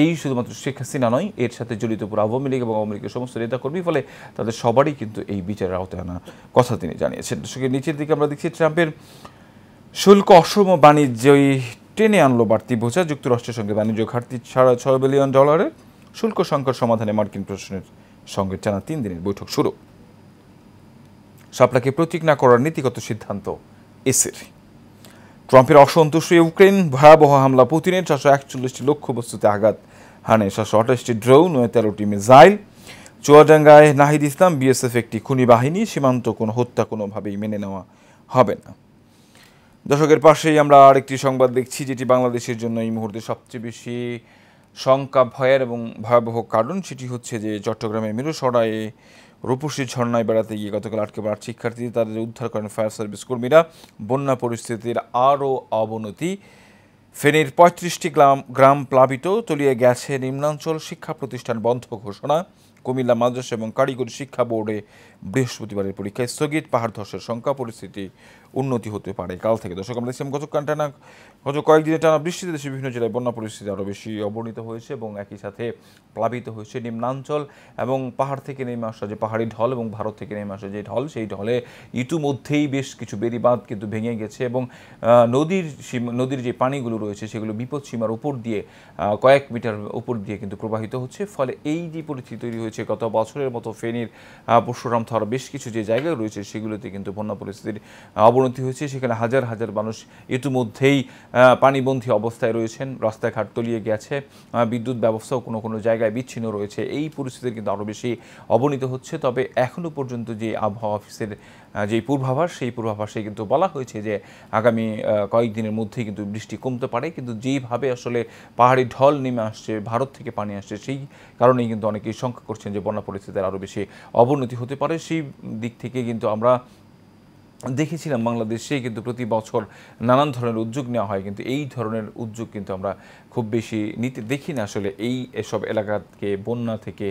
এই শুধুমাত্র শেখ হাসিনা নয়, এর সাথে জড়িত পুরো আওয়ামী লীগ এবং আওয়ামী লীগের সমস্ত নেতাকর্মী, ফলে তাদের সবারই কিন্তু এই বিচারের আওতায় আনা কথা তিনি জানিয়েছেন। দর্শকের নিচের দিকে আমরা দেখছি ট্রাম্পের শুল্ক অসম বাণিজ্যই টেনে আনলো বাড়তি বোঝা, যুক্তরাষ্ট্রের সঙ্গে বাণিজ্য ঘাটতি $6.5 বিলিয়ন শুল্ক সংকট সমাধানে মার্কিন প্রশাসনের সঙ্গে টানা 3 দিনের বৈঠক শুরু। শাপলাকে প্রতীক না করার নীতিগত সিদ্ধান্ত এসের। ট্রাম্পের অসন্তুষ্ট ইউক্রেন, ভয়াবহ হামলা পুতিনের, 441টি লক্ষ্যবস্তুতে আঘাত হানে 728টি ড্রোন ও 13টি মিসাইল। চুয়াডাঙ্গায় নাহিদ ইসলাম, বিএসএফ একটি খুনি বাহিনী, সীমান্ত কোনো হত্যা কোনোভাবেই মেনে নেওয়া হবে না। দর্শকের পাশেই আমরা আরেকটি সংবাদ দেখছি, যেটি বাংলাদেশের জন্য এই মুহূর্তে সবচেয়ে বেশি শঙ্কা, ভয়ের এবং ভয়াবহ কারণ। সেটি হচ্ছে যে চট্টগ্রামের মিরসরাইয়ে রূপসী ঝর্ণায় বেড়াতে গিয়ে গতকাল আটকে পড়া শিক্ষার্থী, তাদের উদ্ধার করেন ফায়ার সার্ভিস কর্মীরা। বন্যা পরিস্থিতির আরও অবনতি, ফেনীর 35টি গ্রাম প্লাবিত, তলিয়ে গেছে নিম্নাঞ্চল, শিক্ষা প্রতিষ্ঠান বন্ধ ঘোষণা। কুমিল্লা মাদ্রাসা এবং কারিগরি শিক্ষা বোর্ডে বৃহস্পতিবারের পরীক্ষায় স্থগিত। পাহাড় ধসের সংখ্যা, পরিস্থিতি উন্নতি হতে পারে কাল থেকে। দর্শক, আমরা দেখছিলাম গত কয়েকদিনে টানা বৃষ্টিতে দেশের বিভিন্ন জেলায় বন্যা পরিস্থিতি আরও বেশি অবনীত হয়েছে এবং একই সাথে প্লাবিত হয়েছে নিম্নাঞ্চল এবং পাহাড় থেকে নেমে আসা যে পাহাড়ি ঢল এবং ভারত থেকে নেমে আসা যে ঢল, সেই ঢলে ইতিমধ্যেই বেশ কিছু বেড়িবাঁধ কিন্তু ভেঙে গেছে এবং নদীর যে পানিগুলো রয়েছে সেগুলো বিপদ সীমার উপর দিয়ে কয়েক মিটার উপর দিয়ে কিন্তু প্রবাহিত হচ্ছে। ফলে এই যে পরিস্থিতি তৈরি হয়েছে, গত বছরের মতো ফেনীর পরশুরাম থাওয়ার বেশ কিছু যে জায়গায় রয়েছে সেগুলোতে কিন্তু বন্যা পরিস্থিতির অবনতি হয়েছে। সেখানে হাজার হাজার মানুষ ইতিমধ্যেই পানিবন্ধী অবস্থায় রয়েছেন, রাস্তাঘাট তলিয়ে গেছে, বিদ্যুৎ ব্যবস্থাও কোনো কোনো জায়গায় বিচ্ছিন্ন রয়েছে। এই পরিস্থিতির কিন্তু আরও বেশি অবনীত হচ্ছে। তবে এখনও পর্যন্ত যে আবহাওয়া অফিসের যে পূর্বাভাস, সেই পূর্বাভাসে কিন্তু বলা হয়েছে যে আগামী কয়েকদিনের মধ্যেই কিন্তু বৃষ্টি কমতে পারে। কিন্তু যেইভাবে আসলে পাহাড়ি ঢল নেমে আসছে, ভারত থেকে পানি আসছে, সেই কারণেই কিন্তু অনেকেই শঙ্কা করছেন যে বন্যা পরিস্থিতির আরও বেশি অবনতি হতে পারে। সেই দিক থেকে কিন্তু আমরা দেখেছিলাম বাংলাদেশে কিন্তু প্রতি বছর নানান ধরনের উদ্যোগ নেওয়া হয়, কিন্তু এই ধরনের উদ্যোগ কিন্তু আমরা খুব বেশি নিতে দেখি না। আসলে এসব এলাকাকে বন্যা থেকে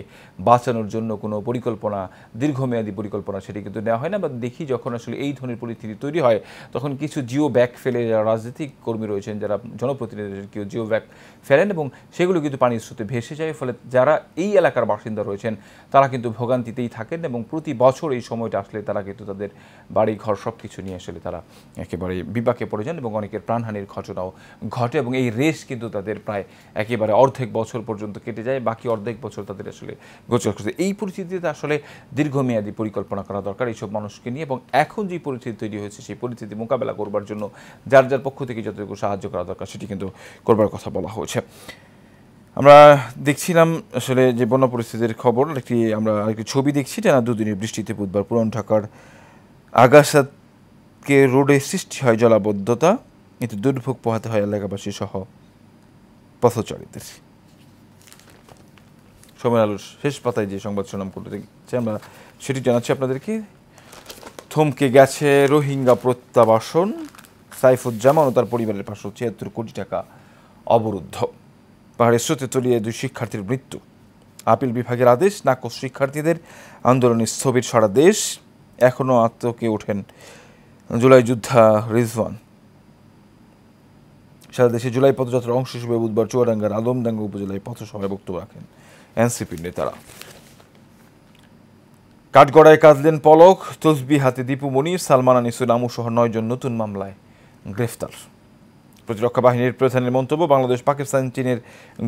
বাঁচানোর জন্য কোনো পরিকল্পনা, দীর্ঘমেয়াদী পরিকল্পনা, সেটি কিন্তু নেওয়া হয় না। বা দেখি যখন আসলে এই ধরনের পরিস্থিতি তৈরি হয়, তখন কিছু জিও ব্যাগ ফেলে যারা রাজনৈতিক কর্মী রয়েছেন, যারা জনপ্রতিনিধিদের কেউ জিও ব্যাগ ফেলেন এবং সেগুলো কিন্তু পানির স্রোতে ভেসে যায়। ফলে যারা এই এলাকার বাসিন্দা রয়েছেন তারা কিন্তু ভোগান্তিতেই থাকেন এবং প্রতি বছর এই সময়টা আসলে তারা কিন্তু তাদের বাড়ি ঘর সব কিছু নিয়ে আসলে তারা একেবারে বিপাকে পড়ে যান এবং অনেকের প্রাণহানির ঘটনাও ঘটে। এবং এই রেস কিন্তু তাদের প্রায় একেবারে অর্ধেক বছর পর্যন্ত কেটে যায়, বাকি অর্ধেক বছর তাদের আসলে গোচর করছে। এই পরিস্থিতিতে আসলে দীর্ঘমেয়াদী পরিকল্পনা করা দরকার এইসব মানুষকে নিয়ে। এবং এখন যে পরিস্থিতি তৈরি হয়েছে, সেই পরিস্থিতি মোকাবেলা করবার জন্য যার যার পক্ষ থেকে যতটুকু সাহায্য করা দরকার সেটি কিন্তু করবার কথা বলা হয়েছে। আমরা দেখছিলাম আসলে যে বন্যা পরিস্থিতির খবর, আমরা একটি ছবি দেখছি। টানা দুদিনের বৃষ্টিতে বুধবার পুরান ঢাকার আগাছাকে রোডে সৃষ্টি হয় জলাবদ্ধতা, এতে দুর্ভোগ পোহাতে হয় এলাকাবাসী সহ পথচারীদের। সময় আলোর শেষ পাতায় যে সংবাদ সুনাম করতে দেখছি আমরা সেটি জানাচ্ছি আপনাদেরকে। থমকে গেছে রোহিঙ্গা প্রত্যাবাসন, সাইফুজ্জামান ও তার পরিবারের 576 কোটি টাকা অবরুদ্ধ। পাহাড়ের স্রোতে তলিয়ে 2 শিক্ষার্থীর মৃত্যু, আপিল বিভাগের আদেশ, নাকচ শিক্ষার্থীদের, আন্দোলনে স্থবির সারা দেশ। এখনও আতঙ্কে ওঠেন জুলাই যোদ্ধা রিজওয়ান। সারা দেশে জুলাই পদযাত্রার অংশ হিসেবে বুধবার চুয়াডাঙ্গার আলমডাঙ্গা উপজেলায় পথসভায় বক্তব্য রাখেন এনসিপির নেতারা। কাঠগড়ায় কাঁদলেন পলক, তসবি হাতে দীপু মনির, সালমান আনিসুল আমু সহ 9 জন নতুন মামলায় গ্রেফতার। প্রতিরক্ষা বাহিনীর প্রধানের মন্তব্য, বাংলাদেশ পাকিস্তান চীনের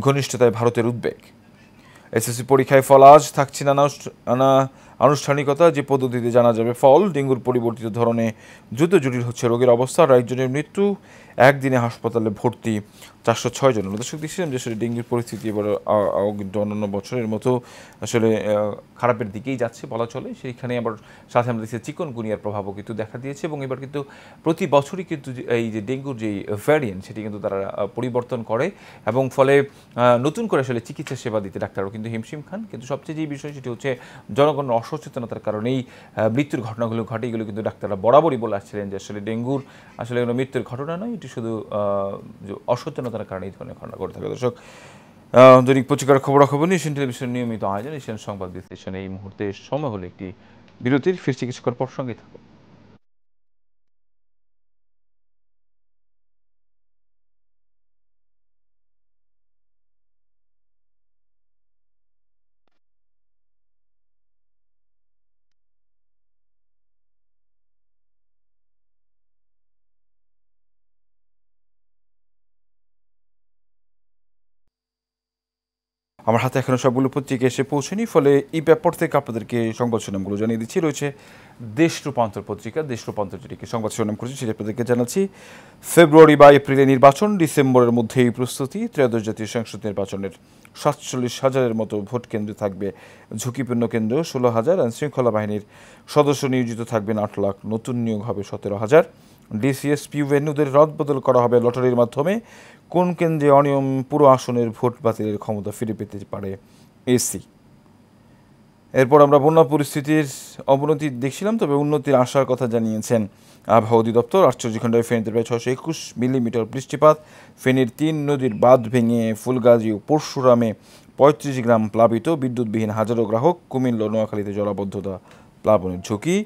ঘনিষ্ঠতায় ভারতের উদ্বেগ। এসএসসি পরীক্ষায় ফল আজ, থাকছে নানা আনুষ্ঠানিকতা, যে পদ্ধতিতে জানা যাবে ফল। ডেঙ্গুর পরিবর্তিত ধরনে দ্রুত জটিল হচ্ছে রোগের অবস্থা, 22 জনের মৃত্যু, একদিনে হাসপাতালে ভর্তি 406 জন। দর্শক, দেখছিলাম যে আসলে ডেঙ্গুর পরিস্থিতি এবার কিন্তু অন্যান্য বছরের মতো আসলে খারাপের দিকেই যাচ্ছে বলা চলে। সেইখানে আবার সাথে আমরা দেখছি চিকনগুনিয়ার প্রভাবও কিন্তু দেখা দিয়েছে এবং এবার কিন্তু প্রতি বছরই কিন্তু এই যে ডেঙ্গুর যে ভ্যারিয়েন্ট, সেটি কিন্তু তারা পরিবর্তন করে এবং ফলে নতুন করে আসলে চিকিৎসা সেবা দিতে ডাক্তারও কিন্তু হিমশিম খান। কিন্তু সবচেয়ে যে বিষয় সেটি হচ্ছে জনগণের অসচেতনতার কারণেই মৃত্যুর ঘটনাগুলো ঘটে। এগুলো কিন্তু ডাক্তাররা বরাবরই বলে আসছিলেন যে আসলে ডেঙ্গুর আসলে কোনো মৃত্যুর ঘটনা নয়, এটি শুধু অসচেতনতার কারণে এই ধরনের ঘটনা ঘটে থাকে। দর্শক, দৈনিক পত্রিকার খবরাখবর নিয়ে এশিয়ান টেলিভিশন নিয়মিত আয়োজন এশিয়ান সংবাদ বিশ্লেষণে এই মুহূর্তে সময় হলো একটি বিরতির। ফিরছি কিছুক্ষণ পর, সঙ্গে থাকুন। আমার হাতে এখনও সবগুলো পত্রিকা এসে পৌঁছেনি, ফলে এই ব্যাপার থেকে আপনাদেরকে সংবাদ শিরোনামগুলো জানিয়ে দিচ্ছি। রয়েছে দেশ রূপান্তর পত্রিকা, দেশ রূপান্তর যেটিকে সংবাদ শিরোনাম করেছে সেটি আপনাদেরকে জানাচ্ছি। ফেব্রুয়ারি বা এপ্রিলে নির্বাচন, ডিসেম্বরের মধ্যেই প্রস্তুতি। ত্রয়োদশ জাতীয় সংসদ নির্বাচনের 47,000-এর মতো ভোট কেন্দ্র থাকবে ঝুঁকিপূর্ণ কেন্দ্র 16,000। আইন শৃঙ্খলা বাহিনীর সদস্য নিয়োজিত থাকবেন 8 লাখ, নতুন নিয়োগ হবে 17,000। ডিসিএসপি ভেন্যুদের রদবদল করা হবে লটারির মাধ্যমে। কোন কেন্দ্রে অনিয়ম, পুরো আসনের ভোট বাতিলের ক্ষমতা ফিরে পেতে পারে এসি। এরপর আমরা বন্যা পরিস্থিতির অবনতি দেখছিলাম, তবে উন্নতির আশার কথা জানিয়েছেন আবহাওয়া অধিদপ্তর। 48 ঘন্টায় ফেনীতে প্রায় 621 মিলিমিটার বৃষ্টিপাত। ফেনীর 3 নদীর বাঁধ ভেঙে ফুলগাজী ও পরশুরামে 35 গ্রাম প্লাবিত, বিদ্যুৎবিহীন হাজারো গ্রাহক। কুমিল্লা, নোয়াখালীতে জলাবদ্ধতা, প্লাবনের ঝুঁকি।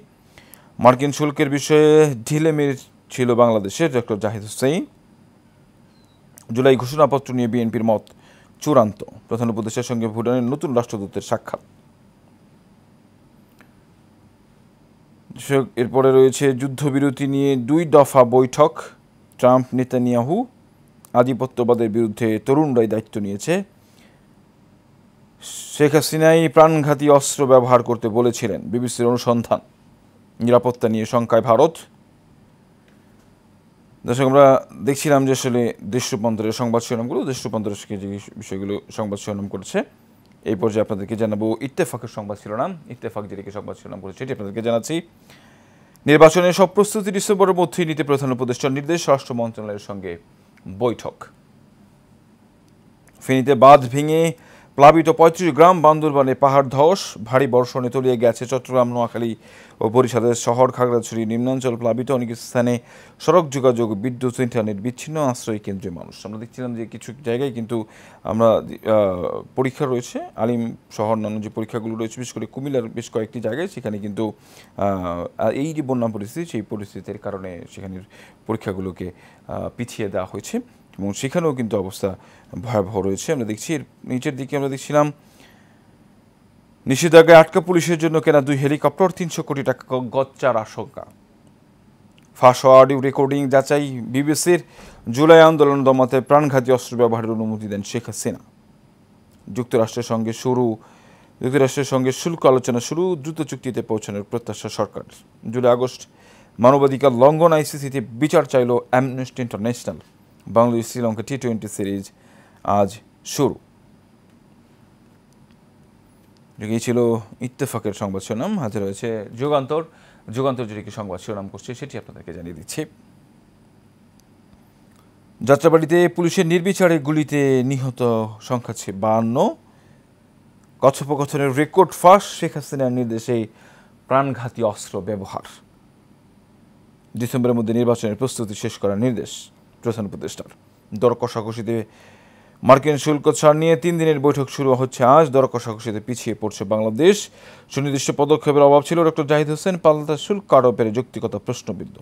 মার্কিন শুল্কের বিষয়ে ঢিলেমির ছিল বাংলাদেশের ডক্টর জাহিদ হোসেন। জুলাই ঘোষণাপত্র নিয়ে বিএনপির মত চূড়ান্ত, প্রধান উপদেষ্টার সঙ্গে ভুটানের নতুন রাষ্ট্রদূতের সাক্ষাৎ। এরপরে রয়েছে যুদ্ধবিরতি নিয়ে 2 দফা বৈঠক, ট্রাম্প নেতানিয়াহু। আধিপত্যবাদের বিরুদ্ধে তরুণরাই দায়িত্ব নিয়েছে। শেখ হাসিনাই প্রাণঘাতী অস্ত্র ব্যবহার করতে বলেছিলেন, বিবিসির অনুসন্ধান। নিরাপত্তা নিয়ে শঙ্কায় ভারত। দর্শক, আমরা দেখছিলাম যে আসলে দেশ রূপান্তরের সংবাদ শিরোনামগুলো, দেশ রূপান্তরের যে বিষয়গুলো সংবাদ শিরোনাম করেছে। এই পর্যায়ে আপনাদেরকে জানাবো ইত্তেফাকের সংবাদ শিরোনাম। ইত্তেফাক যেটিকে সংবাদ শিরোনাম করেছে সেটি আপনাদেরকে জানাচ্ছি। নির্বাচনের সব প্রস্তুতি ডিসেম্বরের মধ্যেই নিতে প্রধান উপদেষ্টার নির্দেশ, স্বরাষ্ট্র মন্ত্রণালয়ের সঙ্গে বৈঠক। ফেনীতে বাঁধ ভেঙে প্লাবিত 35 গ্রাম, বান্দরবানে পাহাড় ধস, ভারী বর্ষণে তলিয়ে গেছে চট্টগ্রাম, নোয়াখালী ও বরিশালের শহর। খাগড়াছড়ি নিম্নাঞ্চল প্লাবিত, অনেক স্থানে সড়ক যোগাযোগ, বিদ্যুৎ, ইন্টারনেট বিচ্ছিন্ন। আশ্রয় কেন্দ্রে মানুষ। আমরা দেখছিলাম যে কিছু জায়গায় কিন্তু আমরা পরীক্ষা রয়েছে, আলিম সহ অন্যান্য যে পরীক্ষাগুলো রয়েছে, বিশেষ করে কুমিল্লার বেশ কয়েকটি জায়গায়, সেখানে কিন্তু এই যে বন্যা পরিস্থিতি, সেই পরিস্থিতির কারণে সেখানের পরীক্ষাগুলোকে পিছিয়ে দেওয়া হয়েছে এবং সেখানেও কিন্তু অবস্থা ভয়াবহ রয়েছে। আমরা দেখছি এর নিচের দিকে আমরা দেখছিলাম নিষেধাজ্ঞায় আটকা পুলিশের জন্য কেনা 2 হেলিকপ্টার, 300 কোটি টাকা গচ্চার আশঙ্কা। ফাঁস হওয়া অডিও রেকর্ডিং যাচাই বিবিসির। জুলাই আন্দোলন দমাতে প্রাণঘাতী অস্ত্র ব্যবহারের অনুমতি দেন শেখ হাসিনা। যুক্তরাষ্ট্রের সঙ্গে শুল্ক আলোচনা শুরু, দ্রুত চুক্তিতে পৌঁছানোর প্রত্যাশা সরকার। জুলাই আগস্ট মানবাধিকার লঙ্ঘন, আইসিসিতে বিচার চাইল amnesty international. Bangladesh Sri Lanka T20 series আজ শুরু। এই ছিল ইত্তেফাকের সংবাদ শিরোনাম। হাতে রয়েছে যুগান্তর যেটিকে সংবাদ শিরোনাম করছে সেটি আপনাদেরকে জানিয়ে দিচ্ছি। যাত্রাবাড়িতে পুলিশের নির্বিচারে গুলিতে নিহত সংখ্যা 52। কথোপকথনের রেকর্ড ফাঁস, শেখ হাসিনার নির্দেশে প্রাণঘাতী অস্ত্র ব্যবহার। ডিসেম্বরের মধ্যে নির্বাচনের প্রস্তুতি শেষ করার নির্দেশ প্রধান উপদেষ্টার। দর কষাকষিতে মার্কিন শুল্ক ছাড় নিয়ে 3 দিনের বৈঠক শুরু হচ্ছে আজ। দর কষাকষিতে পিছিয়ে পড়ছে বাংলাদেশ, সুনির্দিষ্ট পদক্ষেপের অভাব ছিল ডক্টর জাহিদ হোসেন। পাল্টা শুল্ক আরোপের যৌক্তিকতা প্রশ্নবিদ্ধ।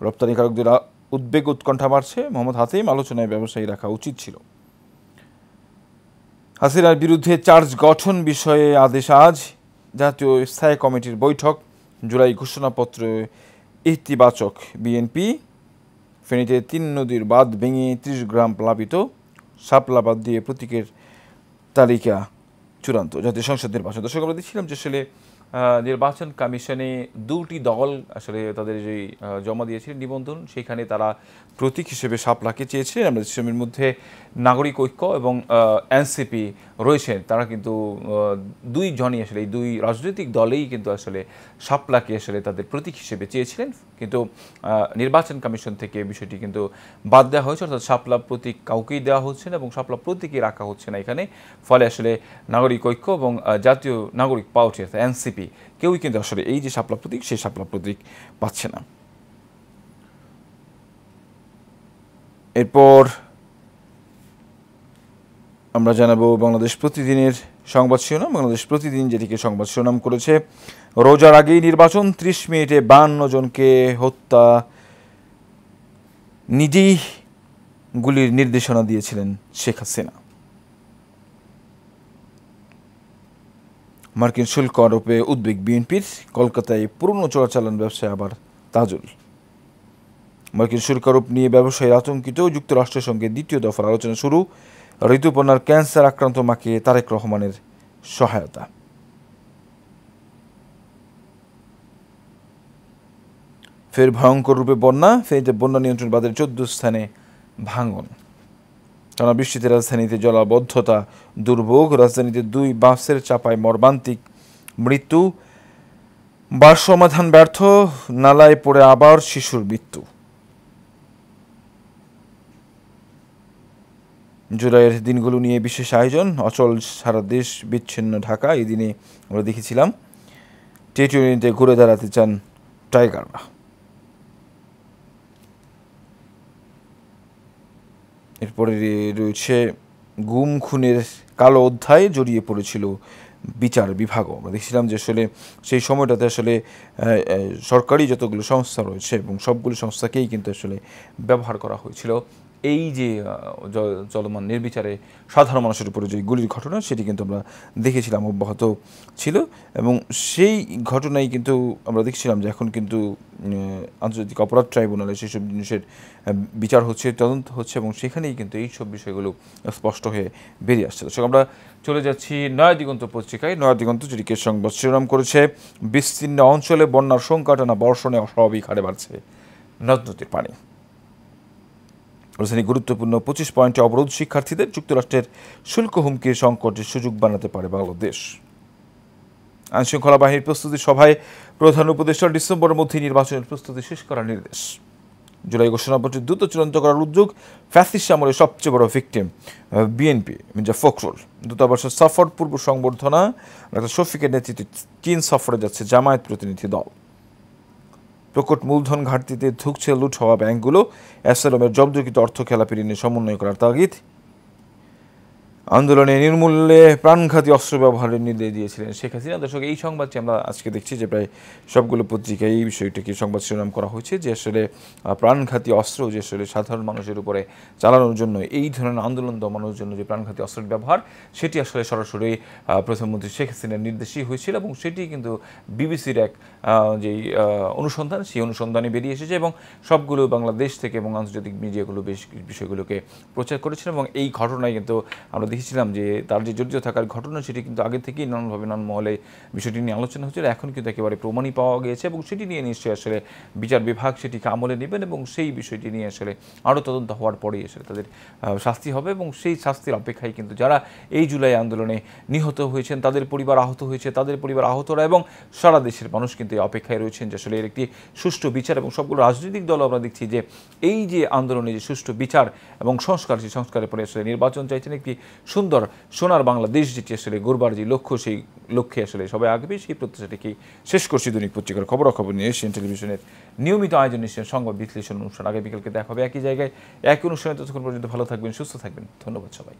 রপ্তানিকারকদের উদ্বেগ উৎকণ্ঠা বাড়ছে, মোহাম্মদ হাতিম। আলোচনায় ব্যবসায়ী রাখা উচিত ছিল। হাসিনার বিরুদ্ধে চার্জ গঠন বিষয়ে আদেশ আজ। জাতীয় স্থায়ী কমিটির বৈঠক। জুলাই ঘোষণাপত্র ইতিবাচক বিএনপি। ফেনীতে 3 নদীর বাঁধ ভেঙে 30 গ্রাম প্লাবিত, শাপলা বাদ দিয়ে প্রতীকের তালিকা চূড়ান্ত। জাতীয় সংসদ নির্বাচন। দর্শক, আমরা দেখছিলাম যে আসলে নির্বাচন কমিশনে 2টি দল আসলে তাদের যে জমা দিয়েছিলেন নিবন্ধন, সেখানে তারা প্রতীক হিসেবে শাপলাকে চেয়েছিলেন। আমরা দেশের মধ্যে নাগরিক ঐক্য এবং এনসিপি রয়েছেন, তারা কিন্তু 2 জনই আসলে এই 2 রাজনৈতিক দলেই কিন্তু আসলে শাপলাকে আসলে তাদের প্রতীক হিসেবে চেয়েছিলেন, কিন্তু নির্বাচন কমিশন থেকে বিষয়টি কিন্তু বাদ দেওয়া হয়েছে। অর্থাৎ শাপলা প্রতীক কাউকেই দেওয়া হচ্ছে না এবং শাপলা প্রতীকই রাখা হচ্ছে না এখানে। ফলে আসলে নাগরিক ঐক্য এবং জাতীয় নাগরিক পার্টি অর্থাৎ এনসিপি কেউই কিন্তু আসলে এই যে শাপলা প্রতীক, সেই শাপলা প্রতীক পাচ্ছে না। এরপর আমরা জানাবো বাংলাদেশ প্রতিদিনের সংবাদ শিরোনাম। বাংলাদেশ প্রতিদিন যেটিকে সংবাদ শিরোনাম করেছে, রোজার আগেই নির্বাচন, 30 মিনিটে 52 জনকে হত্যা, নিজেই গুলির নির্দেশনা দিয়েছিলেন শেখ হাসিনা। মার্কিন শুল্ক আরোপে উদ্বেগ বিএনপির। কলকাতায় পুরনো চোরাচালান ব্যবসায় আবার তাজুল। মার্কিন শুল্ক আরোপ নিয়ে ব্যবসায়ীরা আতঙ্কিত। যুক্তরাষ্ট্রের সঙ্গে 2য় দফার আলোচনা শুরু। ঋতুপর্ণার ক্যান্সার আক্রান্ত মাকে তারেক রহমানের সহায়তা। ফের ভয়ঙ্কর রূপে বন্যা, ফেনীতে বন্যা নিয়ন্ত্রণ বাঁধের 14 স্থানে ভাঙন। টানা বৃষ্টিতে রাজধানীতে জলাবদ্ধতা দুর্ভোগ, রাজধানীতে 2 বাসের চাপায় মর্মান্তিক মৃত্যু, বার সমাধান ব্যর্থ, নালায় পড়ে আবার শিশুর মৃত্যু। জুলাইয়ের দিনগুলো নিয়ে বিশেষ আয়োজন, অচল সারা দেশ, বিচ্ছিন্ন ঢাকা। এই দিনে আমরা দেখেছিলাম টি-20-তে ঘুরে দাঁড়াতে চান টাইগাররা। এরপরে রয়েছে গুম খুনের কালো অধ্যায়, জড়িয়ে পড়েছিল বিচার বিভাগও। আমরা দেখছিলাম যে আসলে সেই সময়টাতে আসলে সরকারি যতগুলো সংস্থা রয়েছে এবং সবগুলো সংস্থাকেই কিন্তু আসলে ব্যবহার করা হয়েছিল এই যে চলমান নির্বিচারে সাধারণ মানুষের উপরে যে গুলির ঘটনা, সেটি কিন্তু আমরা দেখেছিলাম অব্যাহত ছিল। এবং সেই ঘটনায় কিন্তু আমরা দেখছিলাম যে এখন কিন্তু আন্তর্জাতিক অপরাধ ট্রাইব্যুনালে সেসব জিনিসের বিচার হচ্ছে, তদন্ত হচ্ছে, এবং সেখানেই কিন্তু এই সব বিষয়গুলো স্পষ্ট হয়ে বেরিয়ে আসছে। দর্শক, আমরা চলে যাচ্ছি নয়া দিগন্ত পত্রিকায়। নয়া দিগন্ত যেটিকে সংবাদ শিরোনাম করেছে, বিস্তীর্ণ অঞ্চলে বন্যার সংখ্যা, টানা বর্ষণে অস্বাভাবিক হারে বাড়ছে নদ নদীর পানি। রাজধানী গুরুত্বপূর্ণ 25 পয়েন্টে অবরোধ শিক্ষার্থীদের, যুক্তরাষ্ট্রের শুল্ক হুমকির সংকটের সুযোগ বানাতে পারে বাংলাদেশ। আইনশৃঙ্খলা বাহিনীর প্রস্তুতি সভায় প্রধান উপদেষ্টা ডিসেম্বরের মধ্যে নির্বাচনের প্রস্তুতি শেষ করার নির্দেশ। জুলাই ঘোষণাপত্র দ্রুত চূড়ান্ত করার উদ্যোগ, ফ্যাসিস্ট আমলের সবচেয়ে বড় ভিকটিম বিএনপি, মির্জা ফখরুল। দূতাবাসের সফর পূর্ব সংবর্ধনা, ডাক্তার শফিকের নেতৃত্বে চীন সফরে যাচ্ছে জামায়াত প্রতিনিধি দল। প্রকট মূলধন ঘাটতিতে ধুঁকছে লুট হওয়া ব্যাংকগুলো, অ্যাসেলমের জব্দকৃত অর্থ খেলাপি ঋণে সমন্বয় করার তাগিদ। আন্দোলনে নির্মূল্যে প্রাণঘাতী অস্ত্র ব্যবহারের নির্দেশ দিয়েছিলেন শেখ হাসিনা। দর্শক, এই সংবাদটি আমরা আজকে দেখছি যে প্রায় সবগুলো পত্রিকায় এই বিষয়টিকে সংবাদ শিরোনাম করা হয়েছে যে আসলে প্রাণঘাতী অস্ত্র যে আসলে সাধারণ মানুষের উপরে চালানোর জন্য, এই ধরনের আন্দোলন দমানোর জন্য যে প্রাণঘাতী অস্ত্রের ব্যবহার, সেটি আসলে সরাসরি প্রধানমন্ত্রী শেখ হাসিনার নির্দেশই হয়েছিল। এবং সেটি কিন্তু বিবিসির এক যেই অনুসন্ধান, সেই অনুসন্ধানে বেরিয়ে এসেছে এবং সবগুলো বাংলাদেশ থেকে এবং আন্তর্জাতিক মিডিয়াগুলো বেশ বিষয়গুলোকে প্রচার করেছিল। এবং এই ঘটনায় কিন্তু আমরা দেখেছিলাম যে তার যে জড়িত থাকার ঘটনা, সেটি কিন্তু আগে থেকেই নানানভাবে নানান মহলে বিষয়টি নিয়ে আলোচনা হচ্ছিল। এখন কিন্তু একেবারে প্রমাণই পাওয়া গিয়েছে এবং সেটি নিয়ে নিশ্চয়ই আসলে বিচার বিভাগ সেটিকে আমলে নেবেন এবং সেই বিষয়টি নিয়ে আসলে আরও তদন্ত হওয়ার পরেই আসলে তাদের শাস্তি হবে। এবং সেই শাস্তির অপেক্ষায় কিন্তু যারা এই জুলাই আন্দোলনে নিহত হয়েছেন, তাদের পরিবার আহত হয়েছে, তাদের পরিবার আহতরা এবং সারা দেশের মানুষ কিন্তু এই অপেক্ষায় রয়েছেন যে আসলে এর একটি সুষ্ঠু বিচার। এবং সবগুলো রাজনৈতিক দল আমরা দেখছি যে এই যে আন্দোলনে যে সুষ্ঠু বিচার এবং সংস্কার, সেই সংস্কারের পরে আসলে নির্বাচন চাইছেন, একটি সুন্দর সোনার বাংলাদেশ যেটি আসলে গড়বার যে লক্ষ্য, সেই লক্ষ্যে আসলে সবাই আগবে, সেই প্রত্যাশাটিকেই শেষ করছি দৈনিক পত্রিকার খবরাখবর নিয়ে এশিয়ান টেলিভিশনের নিয়মিত আয়োজন এশিয়ান সংবাদ বিশ্লেষণ অনুষ্ঠান। আগে বিকেলকে দেখা হবে একই জায়গায় একই অনুষ্ঠানে। ততক্ষণ পর্যন্ত ভালো থাকবেন, সুস্থ থাকবেন। ধন্যবাদ সবাই।